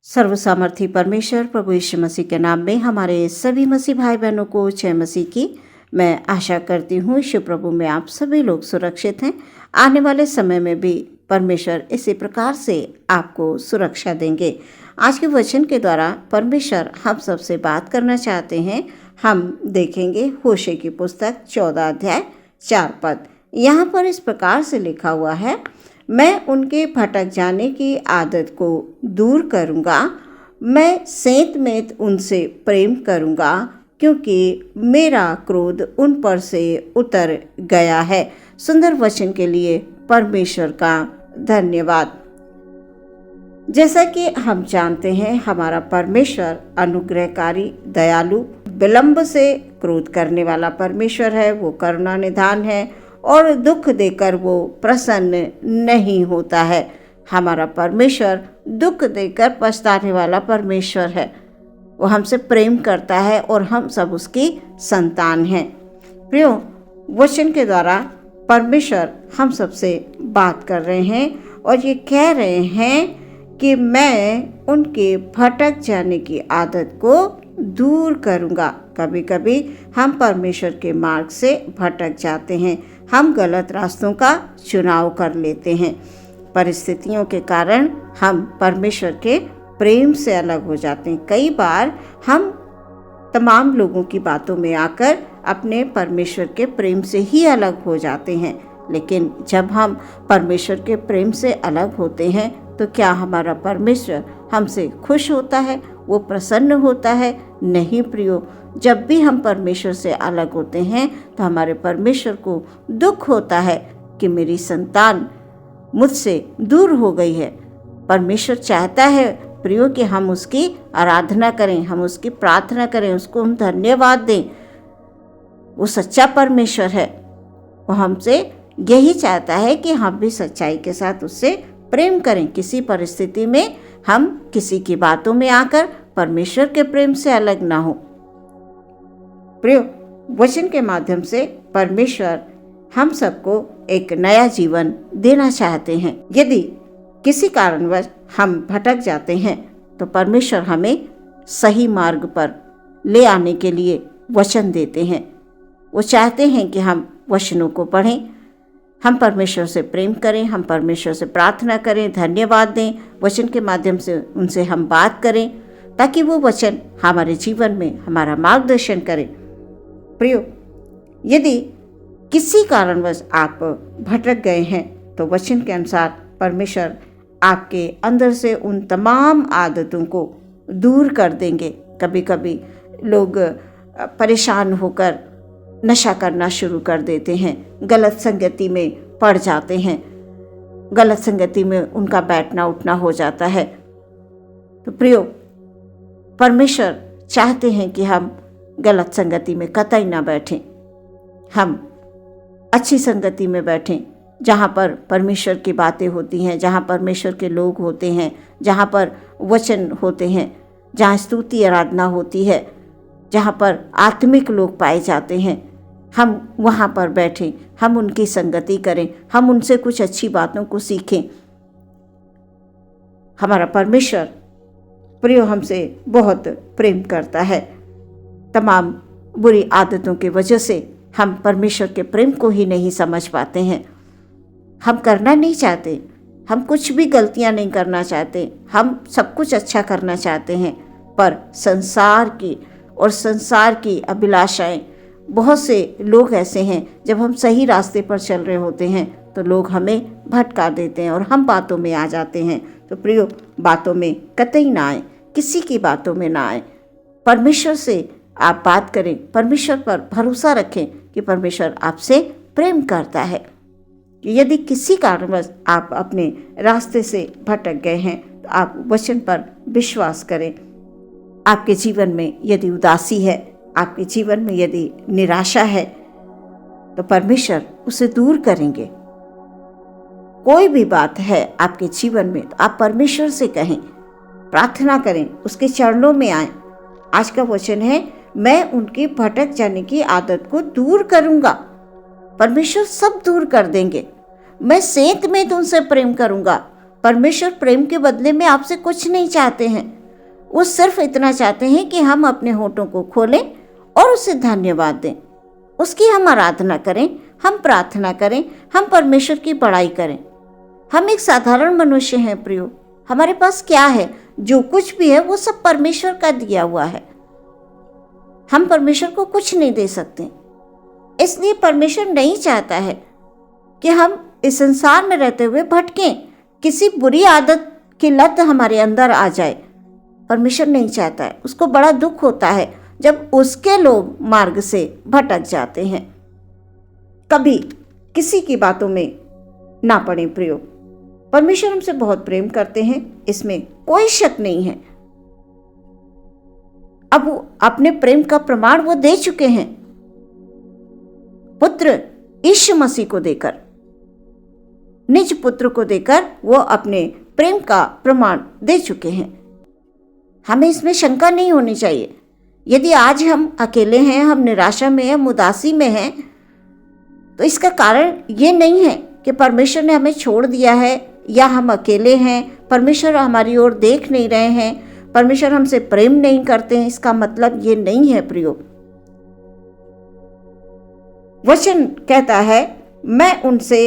सर्वसामर्थी परमेश्वर प्रभु यीशु मसीह के नाम में हमारे सभी मसीह भाई बहनों को जय मसीह की मैं आशा करती हूँ। यीशु प्रभु में आप सभी लोग सुरक्षित हैं। आने वाले समय में भी परमेश्वर इसी प्रकार से आपको सुरक्षा देंगे। आज के वचन के द्वारा परमेश्वर हम सबसे बात करना चाहते हैं। हम देखेंगे होशे की पुस्तक 14 अध्याय 4 पद। यहाँ पर इस प्रकार से लिखा हुआ है, मैं उनके भटक जाने की आदत को दूर करूँगा, मैं सेंत में उनसे प्रेम करूँगा, क्योंकि मेरा क्रोध उन पर से उतर गया है। सुंदर वचन के लिए परमेश्वर का धन्यवाद। जैसा कि हम जानते हैं, हमारा परमेश्वर अनुग्रहकारी, दयालु, विलंब से क्रोध करने वाला परमेश्वर है। वो करुणा निधान है और दुख देकर वो प्रसन्न नहीं होता है। हमारा परमेश्वर दुख देकर पछताने वाला परमेश्वर है। वो हमसे प्रेम करता है और हम सब उसकी संतान हैं। प्रियो, वचन के द्वारा परमेश्वर हम सबसे बात कर रहे हैं और ये कह रहे हैं कि मैं उनके भटक जाने की आदत को दूर करूँगा। कभी कभी हम परमेश्वर के मार्ग से भटक जाते हैं। हम गलत रास्तों का चुनाव कर लेते हैं। परिस्थितियों के कारण हम परमेश्वर के प्रेम से अलग हो जाते हैं। कई बार हम तमाम लोगों की बातों में आकर अपने परमेश्वर के प्रेम से ही अलग हो जाते हैं। लेकिन जब हम परमेश्वर के प्रेम से अलग होते हैं तो क्या हमारा परमेश्वर हमसे खुश होता है? वो प्रसन्न होता है? नहीं प्रियो, जब भी हम परमेश्वर से अलग होते हैं तो हमारे परमेश्वर को दुख होता है कि मेरी संतान मुझसे दूर हो गई है। परमेश्वर चाहता है प्रियो कि हम उसकी आराधना करें, हम उसकी प्रार्थना करें, उसको हम धन्यवाद दें। वो सच्चा परमेश्वर है। वो हमसे यही चाहता है कि हम भी सच्चाई के साथ उससे प्रेम करें। किसी परिस्थिति में हम किसी की बातों में आकर परमेश्वर के प्रेम से अलग ना हो। प्रियो, वचन के माध्यम से परमेश्वर हम सबको एक नया जीवन देना चाहते हैं। यदि किसी कारणवश हम भटक जाते हैं तो परमेश्वर हमें सही मार्ग पर ले आने के लिए वचन देते हैं। वो चाहते हैं कि हम वचनों को पढ़ें, हम परमेश्वर से प्रेम करें, हम परमेश्वर से प्रार्थना करें, धन्यवाद दें, वचन के माध्यम से उनसे हम बात करें ताकि वो वचन हमारे जीवन में हमारा मार्गदर्शन करें। प्रियो, यदि किसी कारणवश आप भटक गए हैं तो वचन के अनुसार परमेश्वर आपके अंदर से उन तमाम आदतों को दूर कर देंगे। कभी कभी लोग परेशान होकर नशा करना शुरू कर देते हैं, गलत संगति में पड़ जाते हैं, गलत संगति में उनका बैठना उठना हो जाता है। तो प्रियो, परमेश्वर चाहते हैं कि हम गलत संगति में कतई ना बैठें, हम अच्छी संगति में बैठें, जहाँ पर परमेश्वर की बातें होती हैं, जहाँ परमेश्वर के लोग होते हैं, जहाँ पर वचन होते हैं, जहाँ स्तुति आराधना होती है, जहाँ पर आत्मिक लोग पाए जाते हैं, हम वहाँ पर बैठें, हम उनकी संगति करें, हम उनसे कुछ अच्छी बातों को सीखें। हमारा परमेश्वर प्रियो हमसे बहुत प्रेम करता है। तमाम बुरी आदतों की वजह से हम परमेश्वर के प्रेम को ही नहीं समझ पाते हैं। हम करना नहीं चाहते, हम कुछ भी गलतियां नहीं करना चाहते, हम सब कुछ अच्छा करना चाहते हैं, पर संसार की अभिलाषाएं, बहुत से लोग ऐसे हैं, जब हम सही रास्ते पर चल रहे होते हैं तो लोग हमें भटका देते हैं और हम बातों में आ जाते हैं। तो प्रियो, बातों में कतई ना आए, किसी की बातों में ना आए। परमेश्वर से आप बात करें, परमेश्वर पर भरोसा रखें कि परमेश्वर आपसे प्रेम करता है। यदि किसी कारणवश आप अपने रास्ते से भटक गए हैं तो आप वचन पर विश्वास करें। आपके जीवन में यदि उदासी है, आपके जीवन में यदि निराशा है तो परमेश्वर उसे दूर करेंगे। कोई भी बात है आपके जीवन में तो आप परमेश्वर से कहें, प्रार्थना करें, उसके चरणों में आएं। आज का वचन है, मैं उनकी भटक जाने की आदत को दूर करूंगा। परमेश्वर सब दूर कर देंगे। मैं सेंत में उनसे प्रेम करूंगा। परमेश्वर प्रेम के बदले में आपसे कुछ नहीं चाहते हैं। वो सिर्फ इतना चाहते हैं कि हम अपने होठों को खोलें और उसे धन्यवाद दें, उसकी हम आराधना करें, हम प्रार्थना करें, हम परमेश्वर की बड़ाई करें। हम एक साधारण मनुष्य हैं प्रियो, हमारे पास क्या है? जो कुछ भी है वो सब परमेश्वर का दिया हुआ है। हम परमेश्वर को कुछ नहीं दे सकते। इसलिए परमेश्वर नहीं चाहता है कि हम इस संसार में रहते हुए भटकें, किसी बुरी आदत की लत हमारे अंदर आ जाए। परमेश्वर नहीं चाहता है। उसको बड़ा दुख होता है जब उसके लोग मार्ग से भटक जाते हैं। कभी किसी की बातों में ना पड़े प्रियो। परमेश्वर हमसे बहुत प्रेम करते हैं, इसमें कोई शक नहीं है। अब वो अपने प्रेम का प्रमाण वो दे चुके हैं पुत्र यीशु मसीह को देकर, निज पुत्र को देकर वो अपने प्रेम का प्रमाण दे चुके हैं। हमें इसमें शंका नहीं होनी चाहिए। यदि आज हम अकेले हैं, हम निराशा में हैं, हम उदासी में हैं, तो इसका कारण ये नहीं है कि परमेश्वर ने हमें छोड़ दिया है या हम अकेले हैं, परमेश्वर हमारी ओर देख नहीं रहे हैं, परमेश्वर हमसे प्रेम नहीं करते हैं। इसका मतलब ये नहीं है प्रियो। वचन कहता है, मैं उनसे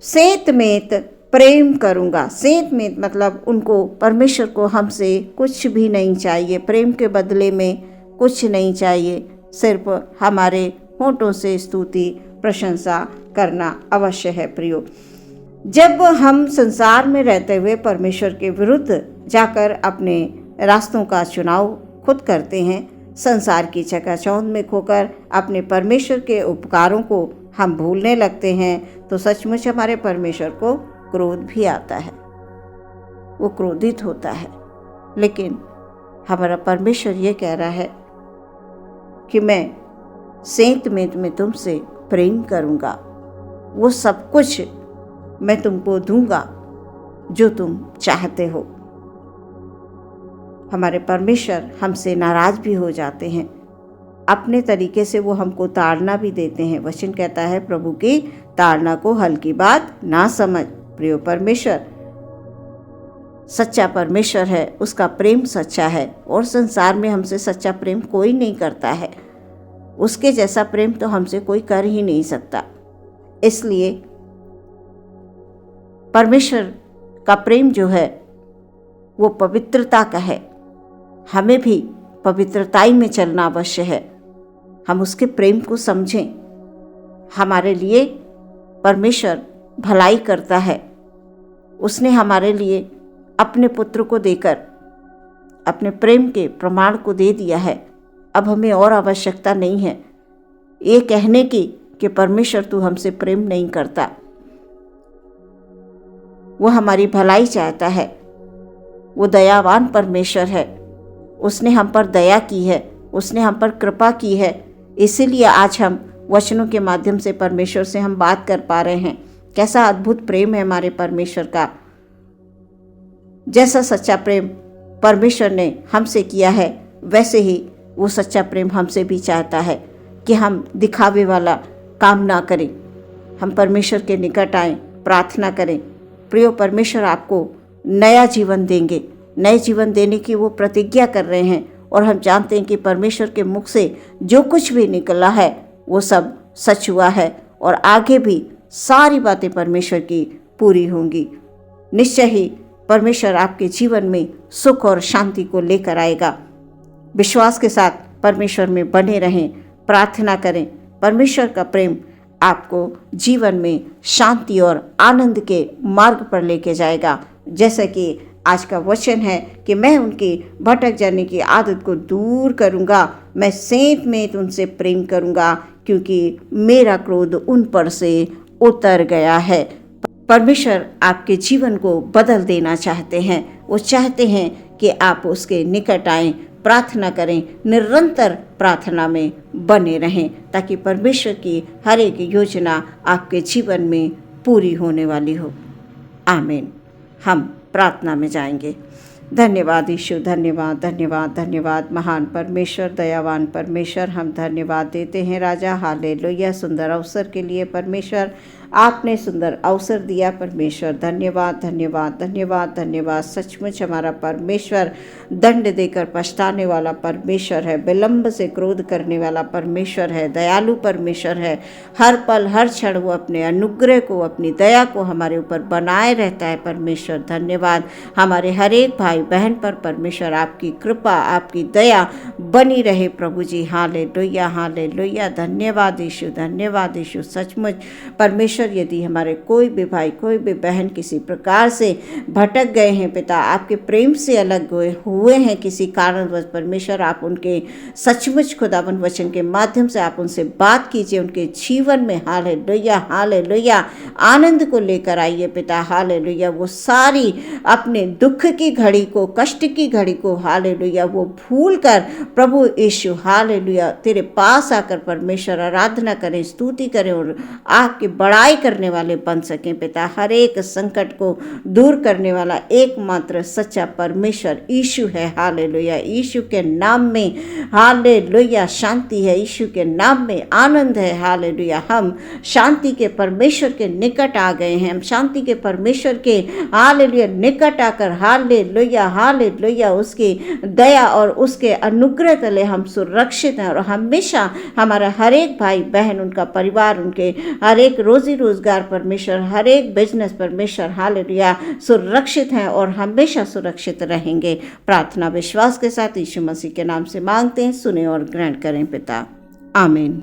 सेंत मेंत प्रेम करूंगा। सेंत मेंत मतलब उनको, परमेश्वर को हमसे कुछ भी नहीं चाहिए, प्रेम के बदले में कुछ नहीं चाहिए, सिर्फ हमारे होठों से स्तुति प्रशंसा करना अवश्य है प्रियो। जब हम संसार में रहते हुए परमेश्वर के विरुद्ध जाकर अपने रास्तों का चुनाव खुद करते हैं, संसार की चकाचौंध में खोकर अपने परमेश्वर के उपकारों को हम भूलने लगते हैं, तो सचमुच हमारे परमेश्वर को क्रोध भी आता है, वो क्रोधित होता है। लेकिन हमारा परमेश्वर ये कह रहा है कि मैं सेंत मेंत में तुमसे प्रेम करूंगा, वो सब कुछ मैं तुमको दूंगा जो तुम चाहते हो। हमारे परमेश्वर हमसे नाराज भी हो जाते हैं, अपने तरीके से वो हमको ताड़ना भी देते हैं। वचन कहता है, प्रभु की ताड़ना को हल्की बात ना समझ। प्रिय परमेश्वर सच्चा परमेश्वर है, उसका प्रेम सच्चा है और संसार में हमसे सच्चा प्रेम कोई नहीं करता है। उसके जैसा प्रेम तो हमसे कोई कर ही नहीं सकता। इसलिए परमेश्वर का प्रेम जो है वो पवित्रता का है। हमें भी पवित्रताई में चलना अवश्य है। हम उसके प्रेम को समझें। हमारे लिए परमेश्वर भलाई करता है। उसने हमारे लिए अपने पुत्र को देकर अपने प्रेम के प्रमाण को दे दिया है। अब हमें और आवश्यकता नहीं है ये कहने की कि परमेश्वर तू हमसे प्रेम नहीं करता। वो हमारी भलाई चाहता है। वो दयावान परमेश्वर है। उसने हम पर दया की है, उसने हम पर कृपा की है। इसीलिए आज हम वचनों के माध्यम से परमेश्वर से हम बात कर पा रहे हैं। कैसा अद्भुत प्रेम है हमारे परमेश्वर का। जैसा सच्चा प्रेम परमेश्वर ने हमसे किया है, वैसे ही वो सच्चा प्रेम हमसे भी चाहता है कि हम दिखावे वाला काम ना करें, हम परमेश्वर के निकट आएं, प्रार्थना करें। प्रिय परमेश्वर आपको नया जीवन देंगे, नए जीवन देने की वो प्रतिज्ञा कर रहे हैं और हम जानते हैं कि परमेश्वर के मुख से जो कुछ भी निकला है वो सब सच हुआ है और आगे भी सारी बातें परमेश्वर की पूरी होंगी। निश्चय ही परमेश्वर आपके जीवन में सुख और शांति को लेकर आएगा। विश्वास के साथ परमेश्वर में बने रहें, प्रार्थना करें। परमेश्वर का प्रेम आपको जीवन में शांति और आनंद के मार्ग पर लेके जाएगा। जैसा कि आज का वचन है कि मैं उनकी भटक जाने की आदत को दूर करूंगा, मैं सेंत मेंत उनसे प्रेम करूंगा क्योंकि मेरा क्रोध उन पर से उतर गया है। परमेश्वर आपके जीवन को बदल देना चाहते हैं। वो चाहते हैं कि आप उसके निकट आएं, प्रार्थना करें, निरंतर प्रार्थना में बने रहें ताकि परमेश्वर की हर एक योजना आपके जीवन में पूरी होने वाली हो। आमीन। हम प्रार्थना में जाएंगे। धन्यवाद यीशु, धन्यवाद धन्यवाद धन्यवाद महान परमेश्वर, दयावान परमेश्वर, हम धन्यवाद देते हैं राजा। हालेलुया। सुंदर अवसर के लिए परमेश्वर आपने सुंदर अवसर दिया परमेश्वर। धन्यवाद धन्यवाद धन्यवाद धन्यवाद। सचमुच हमारा परमेश्वर दंड देकर पछताने वाला परमेश्वर है, विलंब से क्रोध करने वाला परमेश्वर है, दयालु परमेश्वर है। हर पल हर क्षण वो अपने अनुग्रह को, अपनी दया को हमारे ऊपर बनाए रहता है परमेश्वर। धन्यवाद। हमारे हर एक भाई बहन पर परमेश्वर आपकी कृपा, आपकी दया बनी रहे प्रभु जी। Hallelujah hallelujah. धन्यवाद यीशु, धन्यवाद यीशु। सचमुच परमेश्वर, यदि हमारे कोई भी भाई कोई भी बहन किसी प्रकार से भटक गए हैं पिता, आपके प्रेम से अलग हुए हैं किसी कारणवश, परमेश्वर आप उनके सचमुच खुदावन वचन के माध्यम से आप उनसे बात कीजिए, उनके जीवन में हालेलुया हालेलुया आनंद को लेकर आइए पिता। हालेलुया। वो सारी अपने दुख की घड़ी को, कष्ट की घड़ी को हालेलुया वो भूल कर प्रभु यीशु हालेलुया तेरे पास आकर परमेश्वर आराधना करें, स्तुति करें और आपकी बड़ाई करने वाले बन सकें पिता। हर एक संकट को दूर करने वाला एकमात्र सच्चा परमेश्वर यीशु है। हालेलुया। यीशु के नाम में हालेलुया शांति है, यीशु के नाम में आनंद है। हालेलुया। हम शांति के परमेश्वर के निकट आ गए हैं। हम शांति के परमेश्वर के हालेलुया निकट आकर हालेलुया हालेलुया उसकी दया और उसके अनुग्रह तले हम सुरक्षित हैं और हमेशा हमारा हर एक भाई बहन, उनका परिवार, उनके हर एक रोजी रोजगार परमेश्वर, हर एक बिजनेस परमेश्वर हालेलुया सुरक्षित हैं और हमेशा सुरक्षित रहेंगे। प्रार्थना विश्वास के साथ यीशु मसीह के नाम से मांगते हैं, सुने और ग्रहण करें पिता। आमीन।